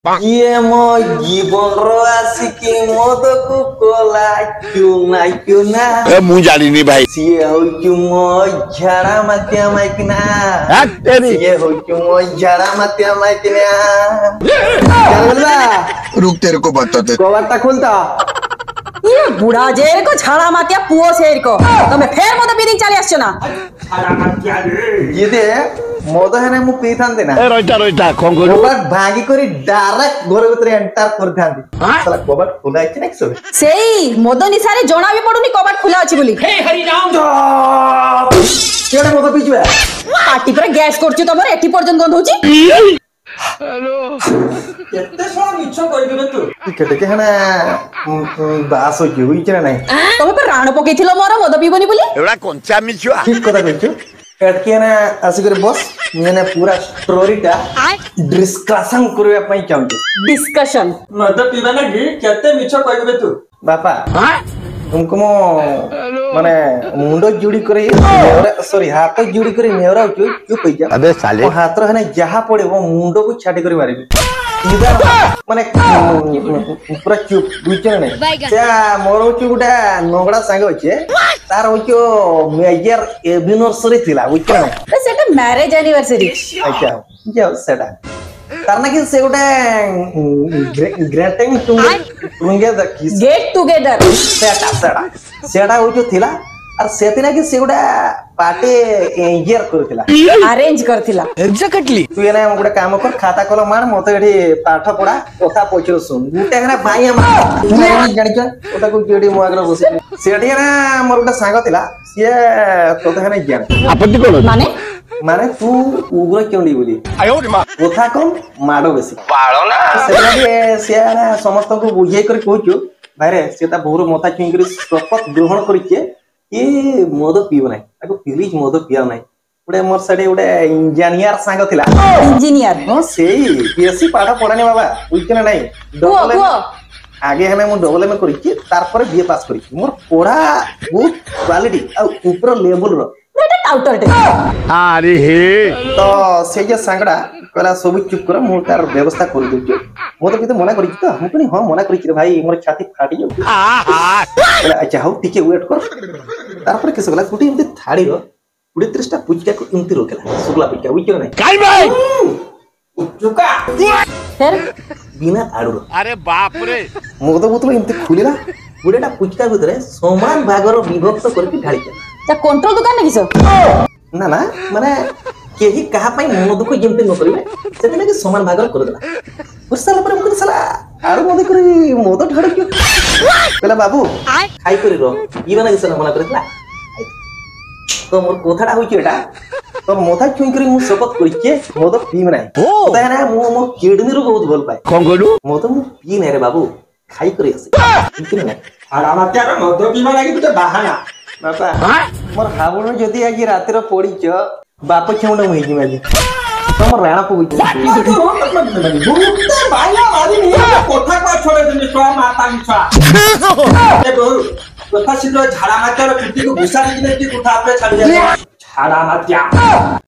किए मो जीवन आसिकी मदकू कोला क्यों ना ए मु जानिनी भाई सिए हो मो झाड़ा मातिया माइकना सिए हो मो झाड़ा मातिया माइकना चल रुक तेरे को बताते कबाटा खुलता ये बुढ़ा जेर को झाड़ा मातिया पुओ शेर को तमे फेर मत पीदिंग चली आछो ना झाड़ा मातिया रे ये दे मद हेने मु पीथांते ना ए रोइटा कोन करू कबाट भागी करी डायरेक्ट घर भीतर एंटर कर थांती साला कबाट खुला अछि ना सब सेई मद निसारे जणा भी पडुनी कबाट खुला अछि बोली हे हरि राम केडे मद पीछवे पार्टी पर गैस करछु तमर एठी पर्यंत गंध होची हेलो केते सोना मिछ कहि देबे तू केते के हना बास हो होई छना नै तमे पर राण पकेथिलो मोर मद पीबनी बोली एड़ा कोनचा मिछुआ ठीक कथा कहछु एटके ना आसी करे बस मैंने पूरा स्टोरीटा डिस्कशन करबा पई चाहू डिस्कशन मद पीबा लागि केते मिछ कहि देबे तू बापा तुमको मो माने मुंडो जुड़ी करे सॉरी हाथ जुड़ी करे नेवरा क्यों कहि जा अबे साले हाथ रे जहा पड़े वो मुंडो को छाटी कर मारिबी सीधा माने पूरा चुप बुझे नै त्या मोर होचु गुटा नोगड़ा सांग होचे तार होचो मेजर एनिवर्सरी थिला बुझे नै सेटा मैरिज एनिवर्सरी अच्छा जे सेटा तारना कि से गोटे ग्रेटिंग टुगेदर किस गेट टुगेदर सेटा होचो थिला और सेतिना कि से गोटे पार्टी एंजर करथिला अरेंज करथिला एग्जैक्टली तू एना गोटे काम कर खाता कल मार मते एठी पाठ पढा कथा पचर सुन गुटे हना भाई हम जानि छ ओटा को जेडी मो आगर बसे सेठी ना मोर गोटे सांग थिला सिए तोते हना ज्ञान आपत्ति कोन माने तू उग्र क्योंडी बोली आयो रे मां कथा कम माडो बेसी पाळो ना सेठी से ना समस्त को बुझाई कर कहछु भाईरे सेता बहुर मथा चुई कर शपथ ग्रहण करिके ये मद पीब ना ताको प्लीज मद पिया ना उडे मोर साडे उडे इंजीनियर सांग थिला इंजीनियर हां सेई बीएससी पाठ पढाने बाबा बुझना नाही डबल आगे हमें मु डबल में करिके तार पर बीए पास करिके मोर पढा बहुत क्वालिटी आ ऊपर लेवल रो बेटा टाउटर टे अरे हे तो से जे सांगडा कहला सब चुप कर मु तार व्यवस्था कर देछु मो तो किते मना करिछि तो हम कनी हां मना करिछि रे भाई मोर छाती फाटी जाउ कहला अच्छा हाउ टिके वेट कर तार पर केस गला गुटी इमते थाडी रो 29 टा पुचका को इमते रोकेला सुगला पुचका बुझियो नै काई भाई चुका फिर बिना आडू अरे बाप रे मो तो बोतल इमते खुलिला गुडेटा पुचका भितरे समान भागर विभक्त करके ढाळी ता कंट्रोल दुकान नै किसो ना ना माने केही कहा पई मन दुख जेमते न करिवे सेते लागि समान भागर कर देला पुरसाला पर मुकु साला आरो मदे करी मोद ढाड़ के कहला बाबू खाई करी रो ई माने किसना मना करला तो मोर कोथाडा होई एटा तो मोथा चुई करी मु शपथ करी के मोद पीम नाही पता है ना मो किडनी रो बहुत भल पाए कोन गलु मोद मु पी नाही रे बाबू खाई करी आसे ठीक नै आरा मात्या रो मोद पीमा लागि तो बहाना बापा मोर हाबुन जदी आगी रातिर पड़ीच बाप छेउंड महि जिमा जी तमर राणा को बुझ भाईला मारी नहीं कोठा को छोड़े दिन स्वा माता मिछा ए बहु कोठा सिलो झाड़ा मात्या रो कुटी को घुसा दी नहीं कि कोठा पे छड़ जा झाड़ा मात्या